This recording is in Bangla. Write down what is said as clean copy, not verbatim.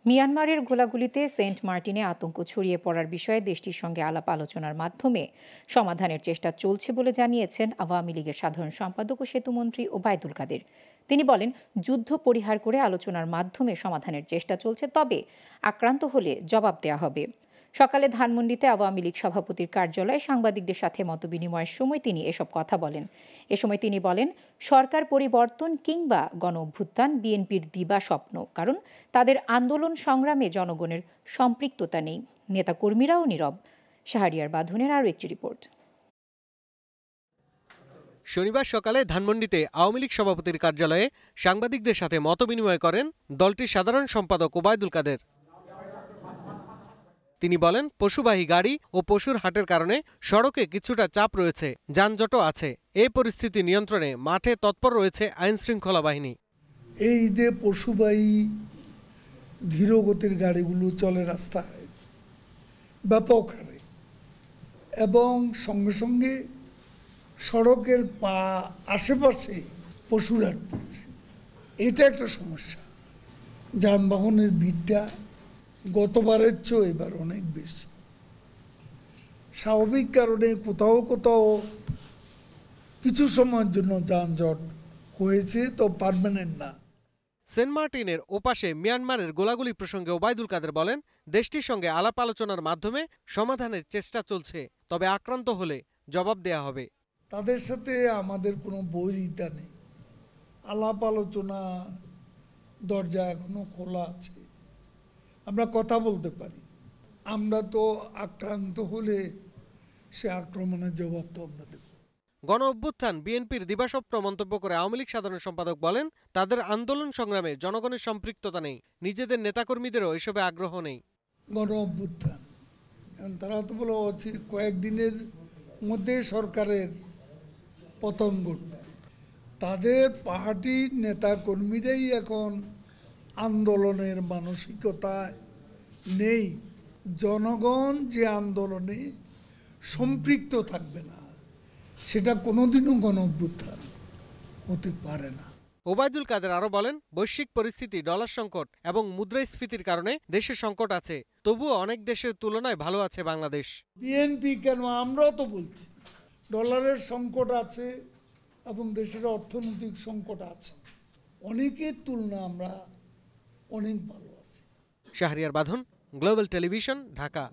মিয়ানমারের গোলাগুলিতে সেন্ট মার্টিনে আতঙ্ক ছড়িয়ে পড়ার বিষয়ে দেশটির সঙ্গে আলাপ আলোচনার মাধ্যমে সমাধানের চেষ্টা চলছে বলে জানিয়েছেন আওয়ামী লীগের সাধারণ সম্পাদক ও সেতুমন্ত্রী ওবায়দুল কাদের। তিনি বলেন, যুদ্ধ পরিহার করে আলোচনার মাধ্যমে সমাধানের চেষ্টা চলছে, তবে আক্রান্ত হলে জবাব দেয়া হবে। সকালে ধানমন্ডিতে আওয়ামী লীগ সভাপতির কার্যালয়ে সাংবাদিকদের সাথে মতবিনিময়ের সময় তিনি এসব কথা বলেন। এ সময় তিনি বলেন, সরকার পরিবর্তন কিংবা গণ-অভ্যুত্থান বিএনপির দিবা স্বপ্ন, কারণ তাদের আন্দোলন সংগ্রামে জনগণের সম্পৃক্ততা নেই, নেতাকর্মীরাও নীরব। শাহরিয়ার বাঁধনের আরও একটি রিপোর্ট। শনিবার সকালে ধানমন্ডিতে আওয়ামী লীগ সভাপতির কার্যালয়ে সাংবাদিকদের সাথে মতবিনিময় করেন দলটির সাধারণ সম্পাদক ওবায়দুল কাদের। তিনি বলেন, পশুবাহী গাড়ি ও পশুর হাটের কারণে সড়কে কিছুটা চাপ রয়েছে, যানজটও আছে। এই পরিস্থিতি নিয়ন্ত্রণে মাঠে তৎপর রয়েছে আইনশৃঙ্খলা বাহিনী। এই যে পশুবাহী ধীরগতির গাড়িগুলো চলে রাস্তায় ব্যাপক হারে, এবং সঙ্গে সঙ্গে সড়কের আশেপাশে পশুর হাট পড়ছে, এটা একটা সমস্যা। যানবাহনের ভিড়টা গতবারের চেয়ে এবার অনেক বেশি। স্বাভাবিক কারণে কোথাও কোথাও কিছু সময়ের জন্য যানজট হয়েছে, তো পার্মানেন্ট না। সেন্ট মার্টিনের ওপাশে মিয়ানমারের গোলাগুলি প্রসঙ্গে ওবায়দুল কাদের বলেন, দেশটির সঙ্গে আলাপ আলোচনার মাধ্যমে সমাধানের চেষ্টা চলছে, তবে আক্রান্ত হলে জবাব দেয়া হবে। তাদের সাথে আমাদের কোনো বৈরিতা নেই, আলাপ আলোচনা দরজা এখনো খোলা আছে, আমরা কথা বলতে পারি। আমরা তো আক্রান্ত হলে সে আক্রমণের জবাব তো আমরা দেব। গণ-অভ্যুত্থান বিএনপির দিবাস্বপ্ন মন্তব্য করে আওয়ামী লীগ সাধারণ সম্পাদক বলেন, তাদের আন্দোলন সংগ্রামে জনগণের সম্পৃক্ততা নেই, নিজেদের নেতাকর্মীদেরও এসবে আগ্রহ নেই। গণ-অভ্যুত্থান তারা তো বলা উচিত কয়েকদিনের মধ্যে সরকারের পতন ঘটবে। তাদের পার্টির নেতাকর্মীরাই এখন আন্দোলনের মানসিকতায় নেই। জনগণ যে আন্দোলনে সম্পৃক্ত থাকবে না, সেটা কোনোদিনও গণ-অভ্যুত্থান হতে পারে না। ওবায়দুল কাদের আরো বলেন, বৈশ্বিক পরিস্থিতি, ডলার সংকট এবং মুদ্রাস্ফীতির কারণে দেশের সংকট আছে, তবুও অনেক দেশের তুলনায় ভালো আছে বাংলাদেশ। বিএনপি কেন, আমরাও তো বলছি ডলারের সংকট আছে এবং দেশের অর্থনৈতিক সংকট আছে, অনেকের তুলনা আমরা অনেক ভালো আছি। শাহরিয়ার বাঁধন, গ্লোবাল টেলিভিশন, ঢাকা।